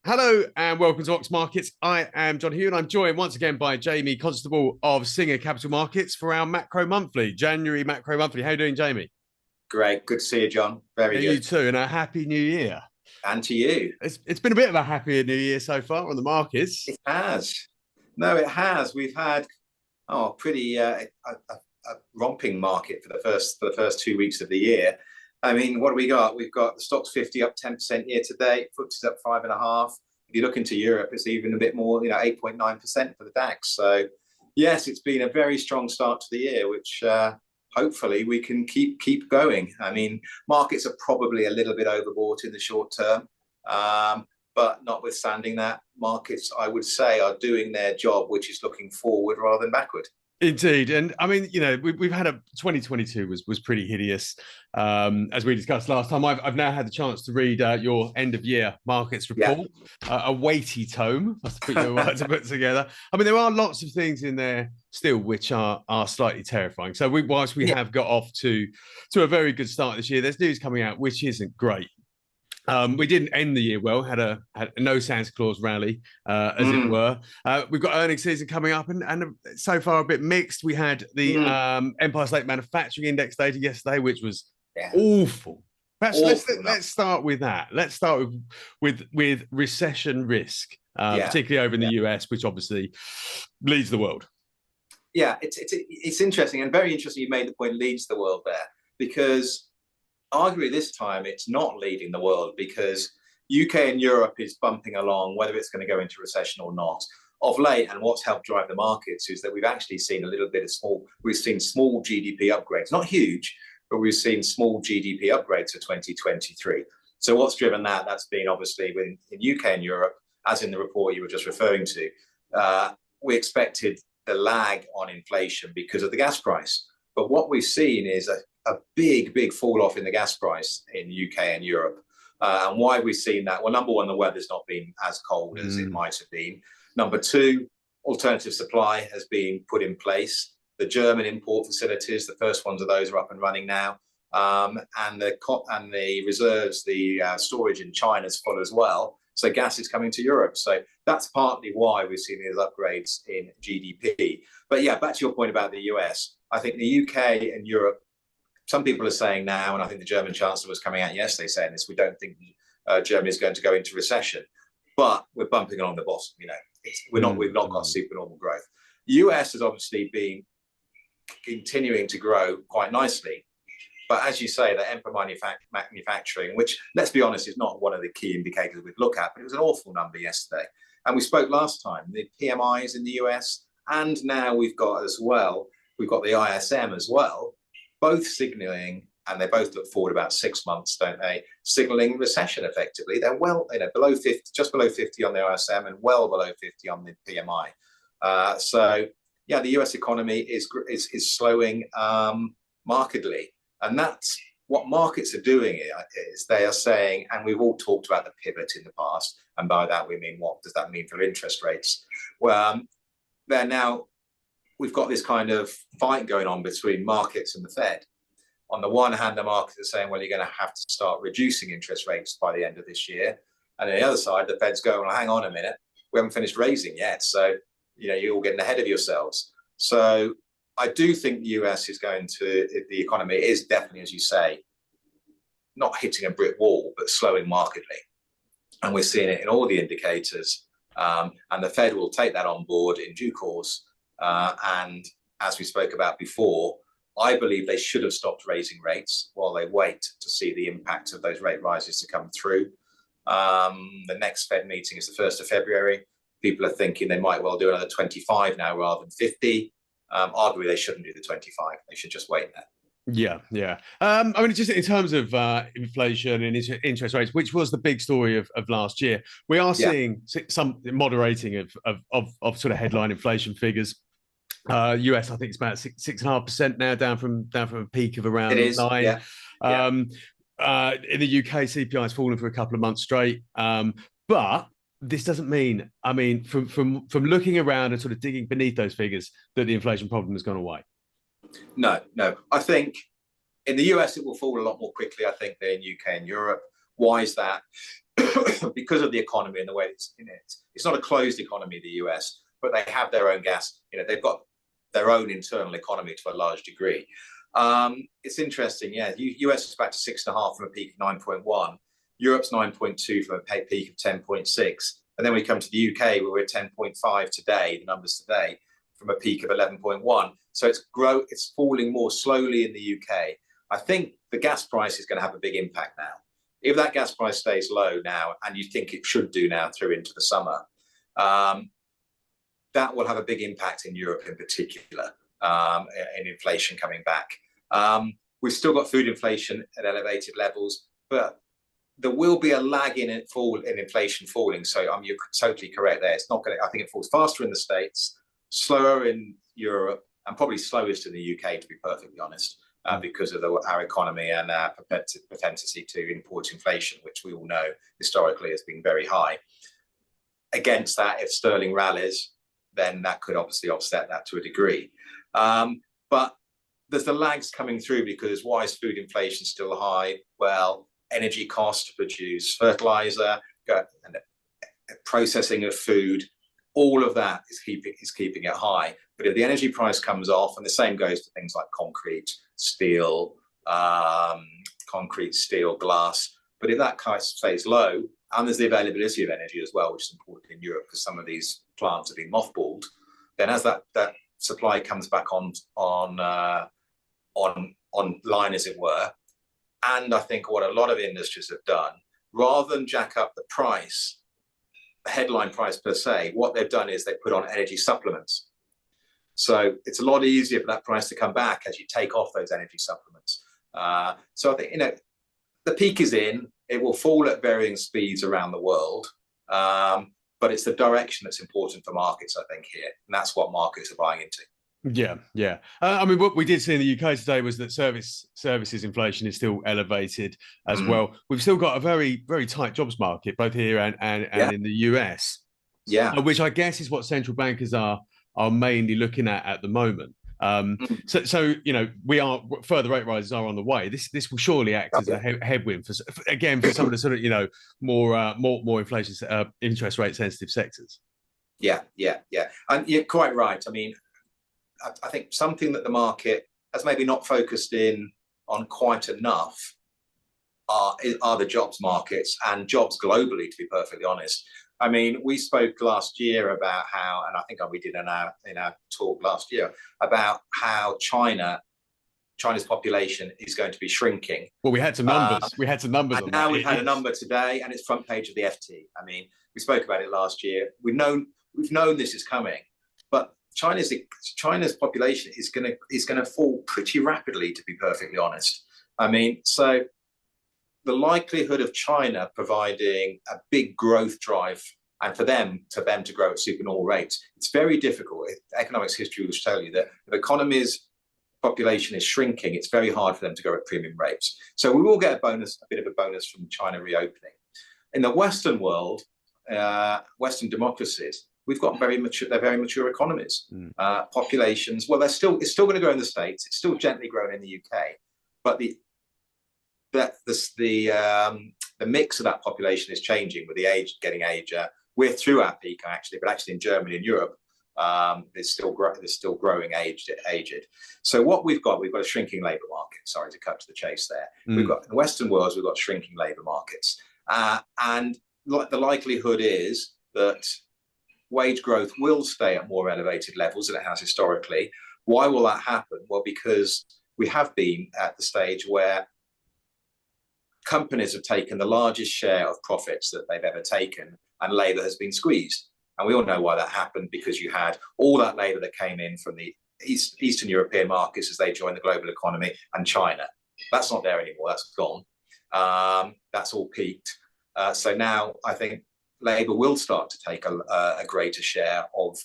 Hello and welcome to Ox Markets. I am John Hugh and I'm joined once again by Jamie Constable of Singer Capital Markets for our Macro Monthly, January Macro Monthly. How are you doing, Jamie? Great. Good to see you, John. Very Yeah, you good. too, and a happy new year. And to you. It's been a bit of a happier new year so far on the markets. It has. No, it has. We've had pretty a romping market for the first 2 weeks of the year. I mean, what do we got? We've got the Stoxx 50 up 10% year to date. FTSE's up 5.5. If you look into Europe, it's even a bit more, 8.9% for the DAX. So, yes, it's been a very strong start to the year, which hopefully we can keep going. I mean, markets are probably a little bit overbought in the short term. But notwithstanding that, markets, I would say, are doing their job, which is looking forward rather than backward. Indeed, and I mean, we've had a 2022 was pretty hideous, as we discussed last time. I've now had the chance to read your end of year markets Yeah. report, a weighty tome. That's a bit word to put together. I mean, there are lots of things in there still which are slightly terrifying. So whilst we Yeah. have got off to a very good start this year, there's news coming out which isn't great. We didn't end the year well, had a no Santa Claus rally, as it were. We've got earnings season coming up and so far a bit mixed. We had the Empire State Manufacturing Index data yesterday, which was awful. Perhaps let's start with that. Let's start with recession risk, particularly over in the US, which obviously leads the world. Yeah, it's interesting and very interesting you made the point leads the world there, because arguably this time it's not leading the world, because UK and Europe is bumping along, whether it's going to go into recession or not. Of late, and what's helped drive the markets is that we've actually seen a little bit of small GDP upgrades, not huge, but we've seen small GDP upgrades for 2023. So what's driven that? That's been obviously in UK and Europe, as in the report you were just referring to. We expected the lag on inflation because of the gas price. But what we've seen is a big fall off in the gas price in the UK and Europe. And why have we seen that? Well, number one, the weather's not been as cold as it might have been. Number two, alternative supply has been put in place. The German import facilities, the first ones of those are up and running now. And the reserves, the storage in China is full as well. So gas is coming to Europe. So that's partly why we've seen these upgrades in GDP. But yeah, back to your point about the US. I think the UK and Europe, some people are saying now, and I think the German Chancellor was coming out yesterday saying this, we don't think Germany is going to go into recession, but we're bumping along the bottom. We've not got supernormal growth. US has obviously been continuing to grow quite nicely. But as you say, the Empire manufacturing, which, let's be honest, is not one of the key indicators we'd look at, but it was an awful number yesterday. And we spoke last time, the PMIs in the US, and now we've got the ISM as well, both signaling, and they both look forward about 6 months, don't they? Signaling recession effectively. They're below 50, just below 50 on the ISM and well below 50 on the PMI. So yeah, the US economy is slowing markedly. And that's what markets are doing is they are saying, and we've all talked about the pivot in the past, and by that we mean, what does that mean for interest rates? Well, we've got this kind of fight going on between markets and the Fed. On the one hand, the markets are saying, well, you're going to have to start reducing interest rates by the end of this year. And on the other side, the Fed's going, well, hang on a minute, we haven't finished raising yet. So, you're all getting ahead of yourselves. So I do think the US the economy is definitely, as you say, not hitting a brick wall, but slowing markedly. And we're seeing it in all the indicators. And the Fed will take that on board in due course. And as we spoke about before, I believe they should have stopped raising rates while they wait to see the impact of those rate rises to come through. The next Fed meeting is the 1st of February. People are thinking they might well do another 25 now rather than 50. Arguably, they shouldn't do the 25. They should just wait there. Yeah. I mean, just in terms of inflation and interest rates, which was the big story of last year, we are seeing some moderating of sort of headline inflation figures. US, I think it's about 6.5% now, down from a peak of around 9. In the UK, CPI has fallen for a couple of months straight. But this doesn't mean, I mean, from looking around and sort of digging beneath those figures, that the inflation problem has gone away. No. I think in the US it will fall a lot more quickly, I think, than in UK and Europe. Why is that? Because of the economy and the way it's in it. It's not a closed economy, the US, but they have their own gas. They've got their own internal economy to a large degree. It's interesting, yeah. US is back to 6.5 from a peak of 9.1. Europe's 9.2 from a peak of 10.6. And then we come to the UK, where we're at 10.5 today, the numbers today, from a peak of 11.1. So it's falling more slowly in the UK. I think the gas price is going to have a big impact now. If that gas price stays low now, and you think it should do now through into the summer, that will have a big impact in Europe in particular, in inflation coming back. We've still got food inflation at elevated levels, but there will be a lag in inflation falling. So you're totally correct there. It's not going to, I think it falls faster in the States, slower in Europe, and probably slowest in the UK, to be perfectly honest. Because of our economy and our propensity to import inflation, which we all know historically has been very high. Against that, if sterling rallies, then that could obviously offset that to a degree. But there's the lags coming through, because why is food inflation still high? Well, energy cost to produce fertilizer, and processing of food, all of that is keeping it high. But if the energy price comes off, and the same goes for things like concrete, steel, glass. But if that price stays low, and there's the availability of energy as well, which is important in Europe because some of these plants have been mothballed, then as that supply comes back on line, as it were, and I think what a lot of industries have done, rather than jack up the price, the headline price per se, what they've done is they put on energy supplements. So it's a lot easier for that price to come back as you take off those energy supplements. So I think, the peak is in. It will fall at varying speeds around the world. But it's the direction that's important for markets, I think, here. And that's what markets are buying into. Yeah. I mean, what we did see in the UK today was that services inflation is still elevated as well. We've still got a very, very tight jobs market, both here and in the US. Yeah. Which I guess is what central bankers are mainly looking at the moment. So we are further rate rises are on the way. This will surely act as a headwind for some of the sort of more inflation interest rate sensitive sectors. Yeah, and you're quite right. I mean, I think something that the market has maybe not focused in on quite enough are the jobs markets and jobs globally, to be perfectly honest. I mean, we spoke last year about how, and I think we did in our talk last year, about how China's population is going to be shrinking. Well, we had some numbers. And now we've had a number today, and it's front page of the FT. I mean, we spoke about it last year. We've known this is coming, but China's population is going to fall pretty rapidly, to be perfectly honest. I mean, so the likelihood of China providing a big growth drive, and for them to grow at supernormal rates, it's very difficult. Economics history will tell you that if economy's population is shrinking, it's very hard for them to grow at premium rates. So we will get a bit of a bonus from China reopening. In the Western world, Western democracies, we've got very mature economies. Populations, well, it's still going to grow in the States. It's still gently growing in the UK, but the mix of that population is changing with the age getting ager. We're through our peak actually, but actually in Germany and Europe, there's still growing aged. So what we've got a shrinking labour market. Sorry to cut to the chase there. We've got in the Western world, we've got shrinking labour markets, and the likelihood is that wage growth will stay at more elevated levels than it has historically. Why will that happen? Well, because we have been at the stage where companies have taken the largest share of profits that they've ever taken, and labour has been squeezed. And we all know why that happened, because you had all that labour that came in from the Eastern European markets as they joined the global economy, and China. That's not there anymore. That's gone. That's all peaked. So now I think labour will start to take a greater share of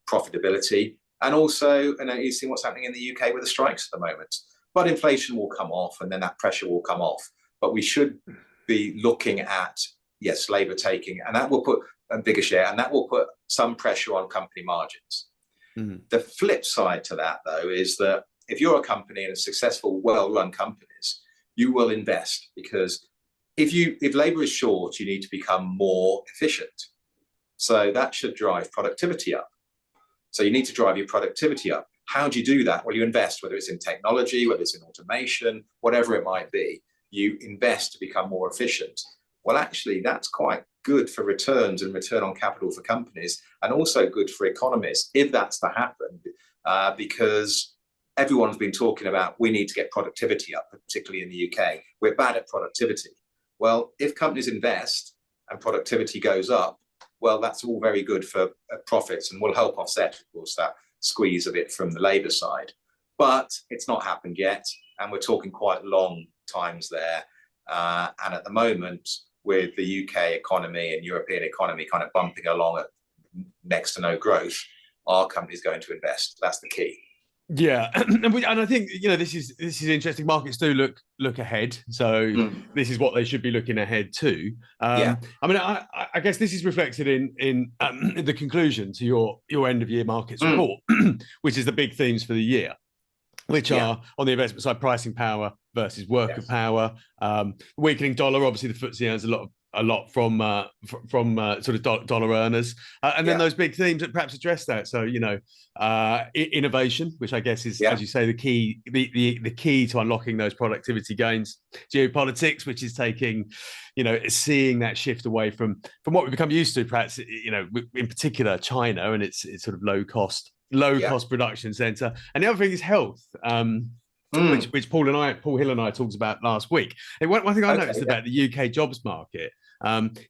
profitability. And also, you see what's happening in the UK with the strikes at the moment. But inflation will come off, and then that pressure will come off. But we should be looking at, yes, labour taking, and that will put a bigger share, and that will put some pressure on company margins. The flip side to that, though, is that if you're a company and a successful, well-run companies, you will invest, because if labor is short, you need to become more efficient. So that should drive productivity up. So you need to drive your productivity up. How do you do that? Well, you invest, whether it's in technology, whether it's in automation, whatever it might be, you invest to become more efficient. Well, actually, that's quite good for returns and return on capital for companies, and also good for economists if that's to happen, because everyone's been talking about we need to get productivity up, particularly in the UK. We're bad at productivity. Well, if companies invest and productivity goes up, well, that's all very good for profits and will help offset, of course, that squeeze a bit from the labour side. But it's not happened yet, and we're talking quite long times there. And at the moment, with the UK economy and European economy kind of bumping along at next to no growth, are companies going to invest? That's the key. Yeah, and I think this is interesting. Markets do look ahead, so this is what they should be looking ahead to. I mean, I guess this is reflected in the conclusion to your end of year markets report, which is the big themes for the year, which are on the investment side, pricing power versus worker power, weakening dollar. Obviously, the FTSE earns a lot from sort of dollar earners, and then those big themes that perhaps address that. So innovation, which I guess is, as you say, the key to unlocking those productivity gains. Geopolitics, which is taking, seeing that shift away from what we've become used to, perhaps in particular China and its sort of low cost production center. And the other thing is health. Which Paul Hill and I talked about last week. And one thing I noticed about the UK jobs market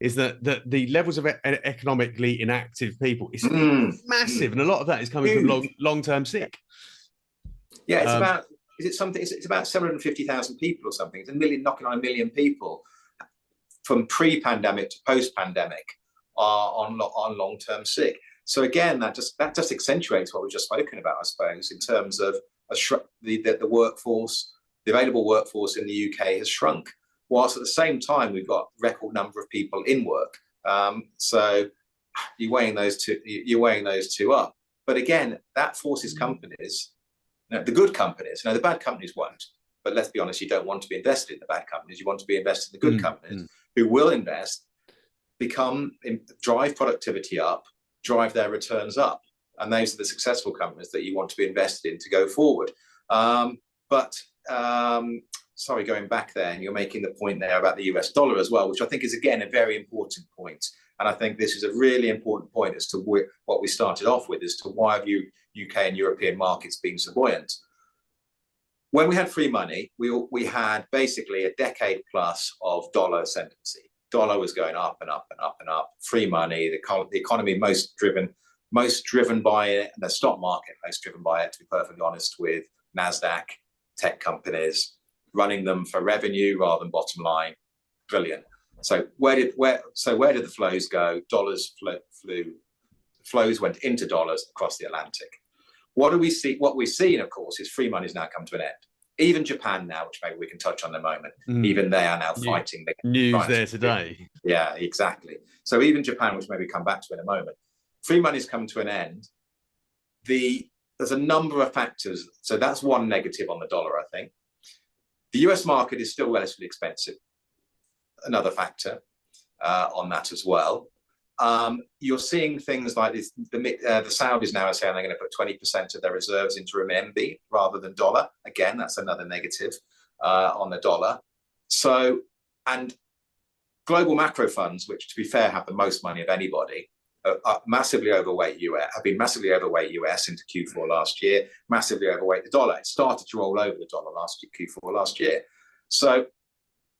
is that the levels of economically inactive people is massive, and a lot of that is coming from long-term sick. Yeah, it's about it's about 750,000 people or something. It's knocking on 1 million people from pre-pandemic to post-pandemic are on long-term sick. So again, that just accentuates what we've just spoken about, I suppose, in terms of the workforce, the available workforce in the UK has shrunk, whilst at the same time we've got record number of people in work. So you're weighing those two up. But again, that forces companies, the good companies, the bad companies won't. But let's be honest, you don't want to be invested in the bad companies. You want to be invested in the good companies who will invest, drive productivity up, drive their returns up. And those are the successful companies that you want to be invested in to go forward. Sorry, going back there, and you're making the point there about the US dollar as well, which I think is, again, a very important point. And I think this is a really important point as to what we started off with, as to why have UK and European markets been so buoyant. When we had free money, we had basically a decade plus of dollar ascendancy. Dollar was going up and up and up and up. Free money, the economy most driven by it, and the stock market most driven by it, to be perfectly honest, with NASDAQ, tech companies, running them for revenue rather than bottom line. Brilliant. So where did the flows go? Dollars flows went into dollars across the Atlantic. What do we see? What we've seen, of course, is free money's now come to an end. Even Japan now, which maybe we can touch on in a moment, even they are now fighting. News there today. Yeah, exactly. So even Japan, which maybe come back to in a moment, free money's come to an end. There's a number of factors. So that's one negative on the dollar, I think. The US market is still relatively expensive. Another factor on that as well. You're seeing things like this. The Saudis now are saying they're going to put 20% of their reserves into renminbi rather than dollar. Again, that's another negative on the dollar. So, and global macro funds, which to be fair have the most money of anybody, are massively overweight US. Have been massively overweight US into Q4 last year. Massively overweight the dollar. It started to roll over the dollar Q4 last year. So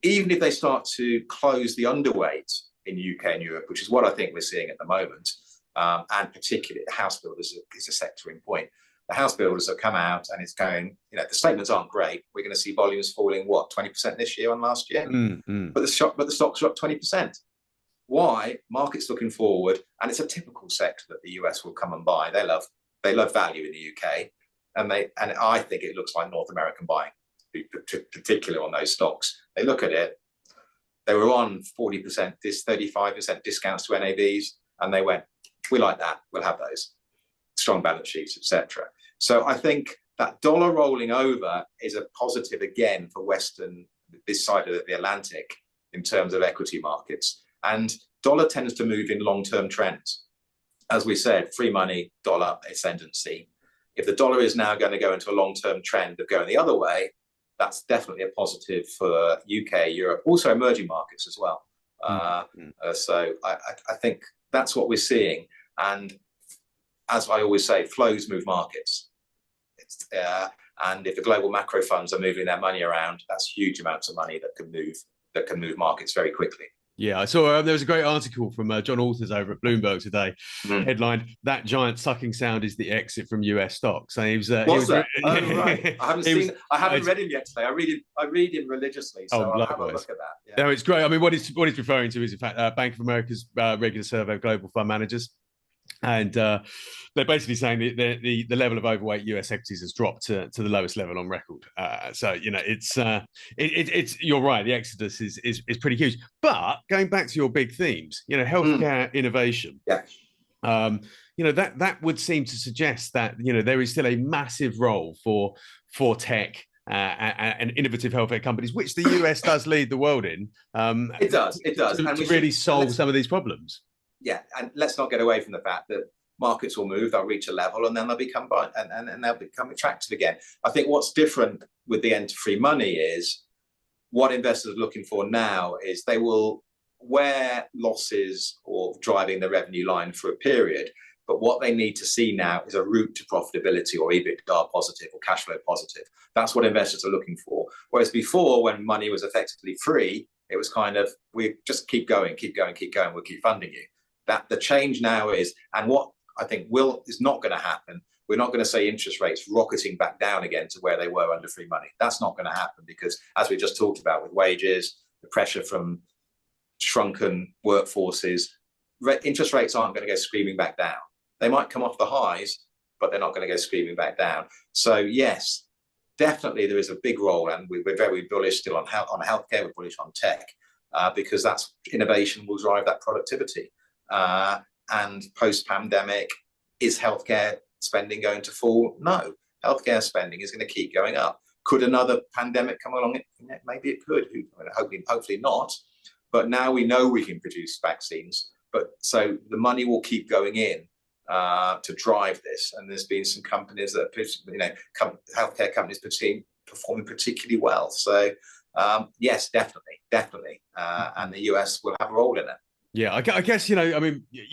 even if they start to close the underweight in UK and Europe, which is what I think we're seeing at the moment, and particularly the house builders is a sector in point. The house builders have come out and it's going, the statements aren't great. We're going to see volumes falling, 20% this year on last year? But the stocks are up 20%. Why? Markets looking forward, and it's a typical sector that the US will come and buy. They love value in the UK, and I think it looks like North American buying, particularly on those stocks. They look at it. They were on 40%, 35% discounts to NAVs, and they went, we like that, we'll have those. Strong balance sheets, etc. So I think that dollar rolling over is a positive again for this side of the Atlantic, in terms of equity markets. And dollar tends to move in long-term trends. As we said, free money, dollar ascendancy. If the dollar is now going to go into a long-term trend of going the other way, that's definitely a positive for UK, Europe, also emerging markets as well. So I think that's what we're seeing. And as I always say, flows move markets. And if the global macro funds are moving their money around, that's huge amounts of money that can move markets very quickly. Yeah, I saw there was a great article from John Authors over at Bloomberg today, headlined "That giant sucking sound is the exit from US stocks." And he was right. I haven't read him yet today. I read him religiously, so I'll have a look at that. Yeah. No, it's great. I mean, what he's referring to is, in fact, Bank of America's regular survey of global fund managers. And they're basically saying that the level of overweight US equities has dropped to the lowest level on record. So it's you're right. The exodus is pretty huge. But going back to your big themes, healthcare innovation. Yeah. That would seem to suggest that there is still a massive role for tech and innovative healthcare companies, which the US does lead the world in. It does. To really solve some of these problems. Yeah, and let's not get away from the fact that markets will move, they'll reach a level, and then they'll become and they'll become attractive again. I think what's different with the end to free money is what investors are looking for now is they will wear losses or driving the revenue line for a period, but what they need to see now is a route to profitability or EBITDA positive or cash flow positive. That's what investors are looking for. Whereas before, when money was effectively free, it was kind of, we just keep going, we'll keep funding you. That the change now is, and what I think is not going to happen, we're not going to say interest rates rocketing back down again to where they were under free money. That's not going to happen because, as we just talked about with wages, the pressure from shrunken workforces, interest rates aren't going to go screaming back down. They might come off the highs, but they're not going to go screaming back down. So yes, definitely there is a big role, and we're very bullish still on healthcare, we're bullish on tech, because that's innovation will drive that productivity. And post-pandemic, is healthcare spending going to fall? No, healthcare spending is going to keep going up. Could another pandemic come along? Maybe it could. Hopefully not. But now we know we can produce vaccines. But so the money will keep going in to drive this. And there's been some companies that, healthcare companies performing particularly well. So yes, definitely. And the US will have a role in it. Yeah, I guess, you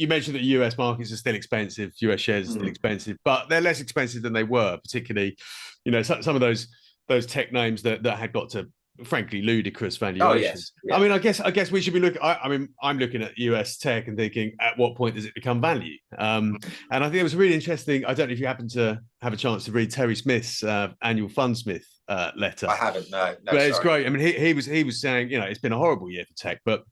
mentioned that US markets are still expensive, US shares are still expensive, but they're less expensive than they were, particularly, some of those tech names that had got to, frankly, ludicrous valuations. Oh, yes. Yeah. I mean, I guess we should be looking, I'm looking at US tech and thinking, at what point does it become value? And I think it was really interesting. I don't know if you happen to have a chance to read Terry Smith's annual Fundsmith letter. I haven't, no. But it's great. I mean, he was saying, it's been a horrible year for tech, but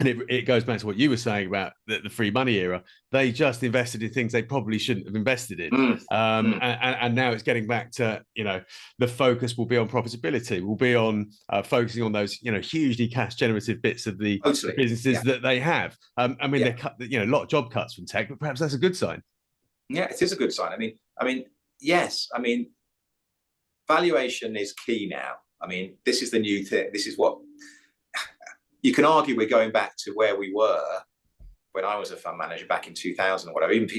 and it goes back to what you were saying about the free money era. They just invested in things they probably shouldn't have invested in. And now it's getting back to, the focus will be on profitability, will be on focusing on those, hugely cash generative bits of the businesses that they have. They cut, a lot of job cuts from tech, but perhaps that's a good sign. Yeah, it is a good sign. Yes. Valuation is key now. This is the new thing. This is what, you can argue we're going back to where we were when I was a fund manager back in 2000 or whatever. Even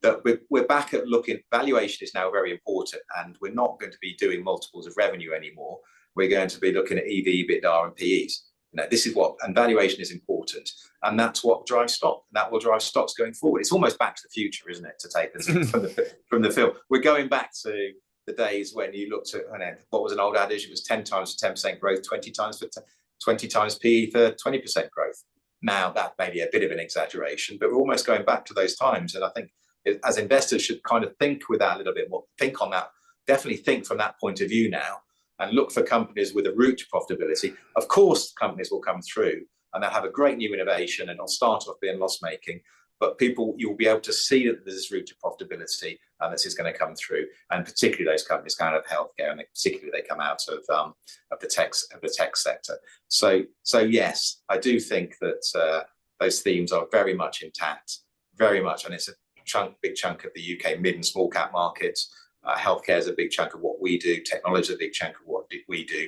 that we're back at looking. Valuation is now very important, and we're not going to be doing multiples of revenue anymore. We're going to be looking at EV, EBITDA, and PEs. This is what, and valuation is important, and that's what drives stock. That will drive stocks going forward. It's almost back to the future, isn't it? To take this from the film, we're going back to the days when you looked at what was an old adage. It was 10 times for 10% growth, 20 times for 20 times PE for 20% growth. Now, that may be a bit of an exaggeration, but we're almost going back to those times. And I think as investors should kind of think with that a little bit more, think on that, definitely think from that point of view now, and look for companies with a route to profitability. Of course, companies will come through and they'll have a great new innovation and it'll start off being loss-making, but you'll be able to see that there's this route to profitability and this is going to come through. And particularly those companies kind of healthcare, and particularly they come out of the tech sector. So yes, I do think that those themes are very much intact, very much, and it's a big chunk of the UK mid and small cap markets. Healthcare is a big chunk of what we do. Technology is a big chunk of what we do.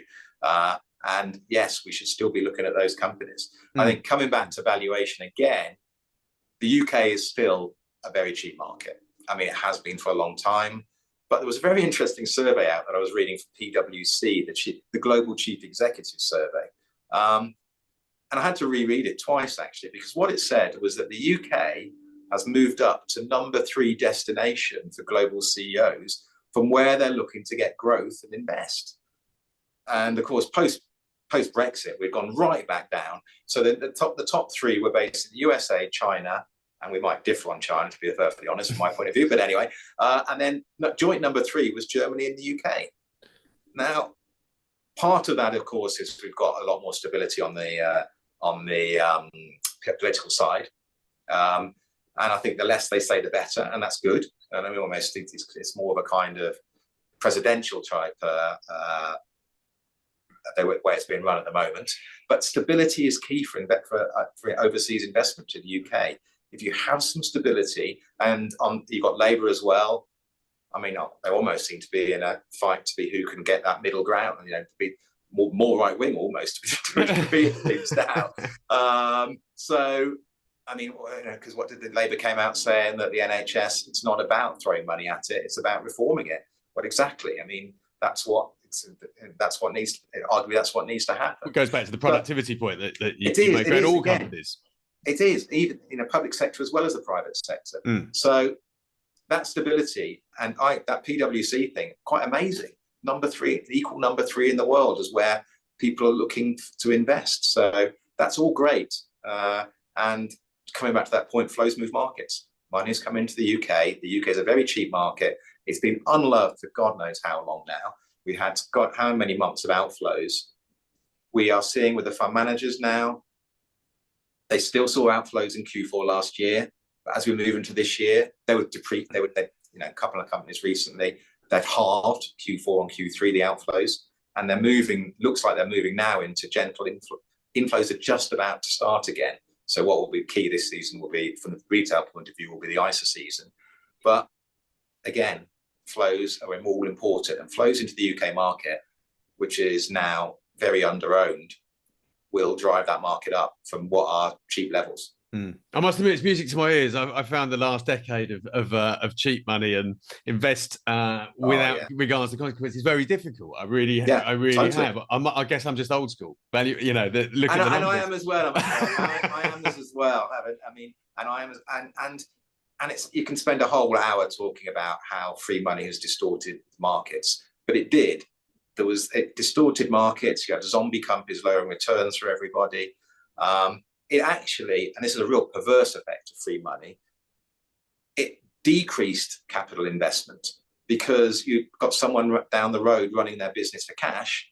And yes, we should still be looking at those companies. I think coming back to valuation again, the UK is still a very cheap market. I mean, it has been for a long time. But there was a very interesting survey out that I was reading from PwC, the Global Chief Executive Survey. And I had to reread it twice, actually, because what it said was that the UK has moved up to number 3 destination for global CEOs from where they're looking to get growth and invest. And of course, post-Brexit, we've gone right back down. So the top 3 were based in the USA, China, and we might differ on China, to be perfectly honest, from my point of view. But anyway, and then joint number 3 was Germany and the UK. Now, part of that, of course, is we've got a lot more stability on the political side. And I think the less they say, the better, and that's good. And I almost think it's more of a kind of presidential type way it's being run at the moment. But stability is key for overseas investment to the UK. If you have some stability, and you've got Labour as well. I mean, they almost seem to be in a fight to be who can get that middle ground, to be more right wing almost to be things now. So, I mean, because what did the Labour came out saying that the NHS, it's not about throwing money at it, it's about reforming it. What exactly? I mean, that's what needs. Arguably, that's what needs to happen. It goes back to the productivity point that you make about all companies. It is, even in a public sector as well as the private sector. So that stability and that PwC thing, quite amazing. Number 3, equal number 3 in the world is where people are looking to invest. So that's all great. And coming back to that point, flows move markets. Money's come into the UK. The UK is a very cheap market. It's been unloved for God knows how long now. We had got how many months of outflows. We are seeing with the fund managers now, they still saw outflows in Q4 last year, but as we move into this year, they a couple of companies recently, they've halved Q4 and Q3 the outflows, and they're moving. Looks like they're moving now into gentle inflows are just about to start again. So what will be key this season will be, from the retail point of view, will be the ISA season. But again, flows are all important, and flows into the UK market, which is now very underowned, will drive that market up from what are cheap levels. I must admit, it's music to my ears. I found the last decade of cheap money and invest without regards to consequences very difficult. I really totally have. I guess I'm just old school. Value, and I am as well. I am this as well. I mean, and I am, and it's, you can spend a whole hour talking about how free money has distorted markets, but it did. It distorted markets. You had zombie companies lowering returns for everybody. It actually, and this is a real perverse effect of free money, it decreased capital investment, because you got someone down the road running their business for cash.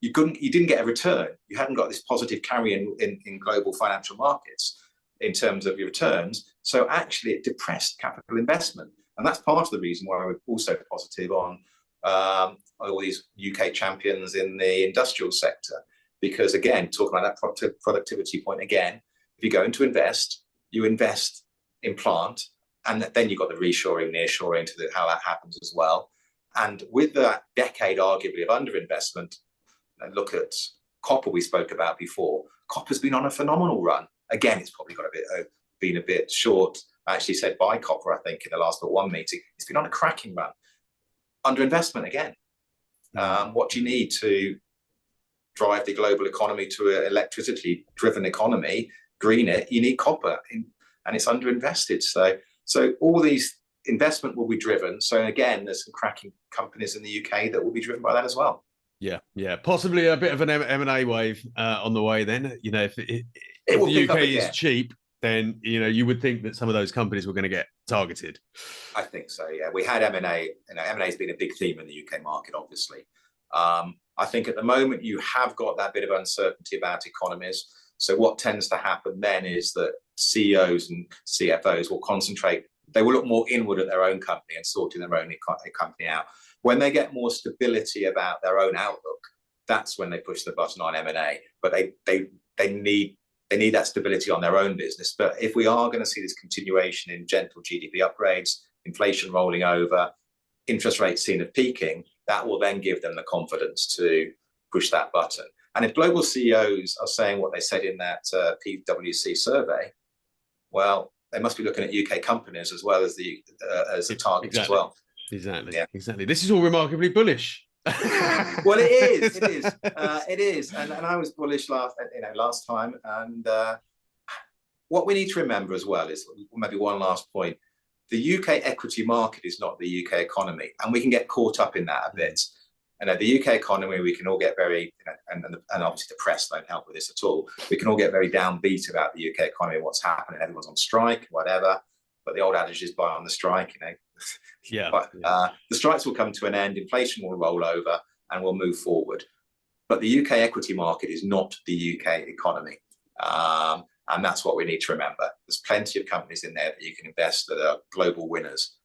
You didn't get a return. You hadn't got this positive carry in global financial markets in terms of your returns. So actually it depressed capital investment. And that's part of the reason why we're also positive on all these UK champions in the industrial sector. Because again, talking about that productivity point again, if you're going to invest, you invest in plant, and then you've got the reshoring, nearshoring how that happens as well. And with that decade, arguably, of underinvestment, look at copper we spoke about before. Copper's been on a phenomenal run. Again, it's probably been a bit short. I actually said buy copper, I think, in the last but one meeting. It's been on a cracking run. Underinvestment again. What do you need to drive the global economy to an electricity-driven economy, green it? You need copper, and it's underinvested. So all these investment will be driven. So again, there's some cracking companies in the UK that will be driven by that as well. Yeah, possibly a bit of an M&A wave on the way. Then, if the UK is cheap, then you would think that some of those companies were going to get targeted. I think so. Yeah, we had M&A. M&A has been a big theme in the UK market, obviously. I think at the moment you have got that bit of uncertainty about economies. So what tends to happen then is that CEOs and CFOs will concentrate. They will look more inward at their own company and sorting their own company out. When they get more stability about their own outlook, that's when they push the button on M&A. But they need that stability on their own business. But if we are going to see this continuation in gentle GDP upgrades, inflation rolling over, interest rates seen as peaking, that will then give them the confidence to push that button. And if global CEOs are saying what they said in that PwC survey, well, they must be looking at UK companies as well as the targets as well. Exactly. This is all remarkably bullish. Well, it is. And I was bullish last time. And what we need to remember as well is, maybe one last point, the UK equity market is not the UK economy, and we can get caught up in that a bit. The UK economy, we can all get very, and obviously the press don't help with this at all. We can all get very downbeat about the UK economy and what's happening. Everyone's on strike, whatever. But the old adage is buy on the strike, But the strikes will come to an end. Inflation will roll over, and we'll move forward. But the UK equity market is not the UK economy, and that's what we need to remember. There's plenty of companies in there that you can invest that are global winners.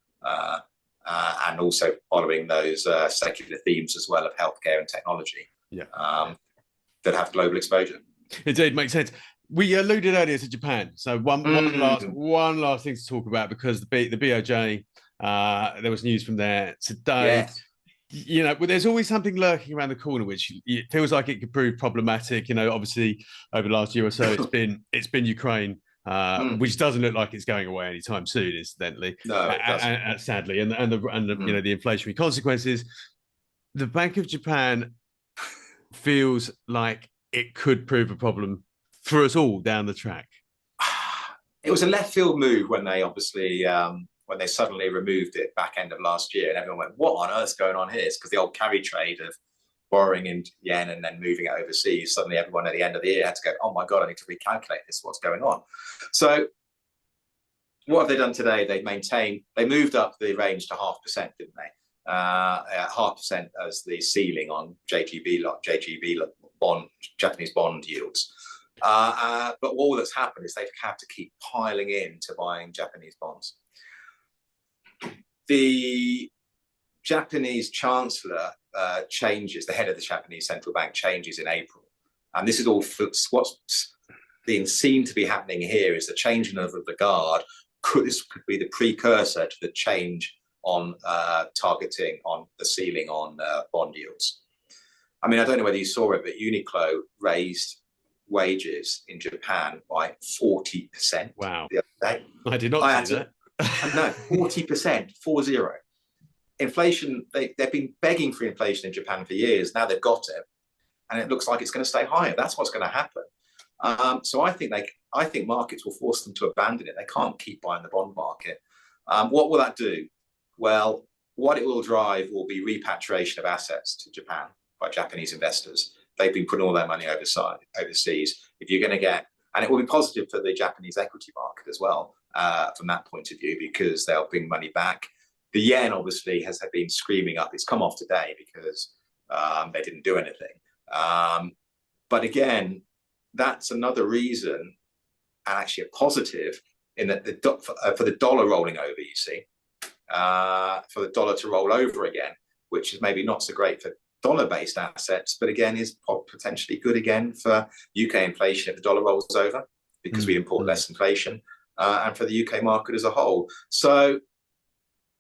And also following those secular themes as well of healthcare and technology that have global exposure. Indeed, makes sense. We alluded earlier to Japan. So one last thing to talk about, because the BOJ, there was news from there today. Yes. There's always something lurking around the corner, which it feels like it could prove problematic. Obviously over the last year or so, it's been Ukraine. Which doesn't look like it's going away anytime soon, incidentally. No, it doesn't. Sadly, and the the inflationary consequences. The Bank of Japan feels like it could prove a problem for us all down the track. It was a left field move when they obviously when they suddenly removed it back end of last year, and everyone went, "What on earth's going on here?" It's because the old carry trade of borrowing in yen and then moving it overseas, suddenly everyone at the end of the year had to go, "Oh my God, I need to recalculate this, what's going on?" So what have they done today? They moved up the range to 0.5%, didn't they? 0.5% as the ceiling on JGB bond, Japanese bond yields. But all that's happened is they've had to keep piling in to buying Japanese bonds. The Japanese chancellor changes, the head of the Japanese central bank changes in April. And this is all what's being seen to be happening here is the changing of the guard. This could be the precursor to the change on targeting on the ceiling on bond yields. I mean, I don't know whether you saw it, but Uniqlo raised wages in Japan by 40%. Wow. The other day. I did not see that. No, 40%, 40. Inflation, they've been begging for inflation in Japan for years. Now they've got it, and it looks like it's going to stay higher. That's what's going to happen. So I think markets will force them to abandon it. They can't keep buying the bond market. What will that do? Well, what it will drive will be repatriation of assets to Japan by Japanese investors. They've been putting all their money overseas. If you're going to get, and it will be positive for the Japanese equity market as well, from that point of view, because they'll bring money back. The yen obviously has been screaming up. It's come off today because they didn't do anything. But again, that's another reason, and actually a positive, in that for the dollar rolling over, you see, for the dollar to roll over again, which is maybe not so great for dollar-based assets, but again is potentially good again for UK inflation if the dollar rolls over, because we import less inflation, and for the UK market as a whole. So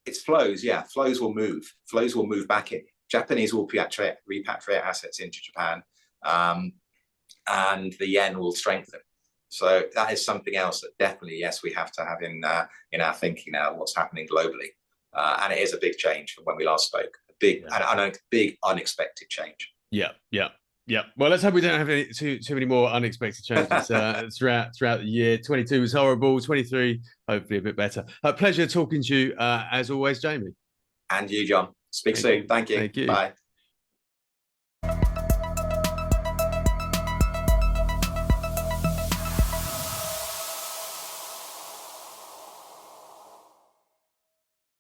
it's flows, flows will move back in. Japanese will repatriate assets into Japan, and the yen will strengthen. So that is something else that definitely, yes, we have to have in our thinking now, what's happening globally. And it is a big change from when we last spoke. A big unexpected change. Yeah. Well, let's hope we don't have too many more unexpected changes throughout the year. 22 was horrible. 23, hopefully a bit better. Pleasure talking to you as always, Jamie. And you, John. Speak soon. Thank you. Thank you. Bye.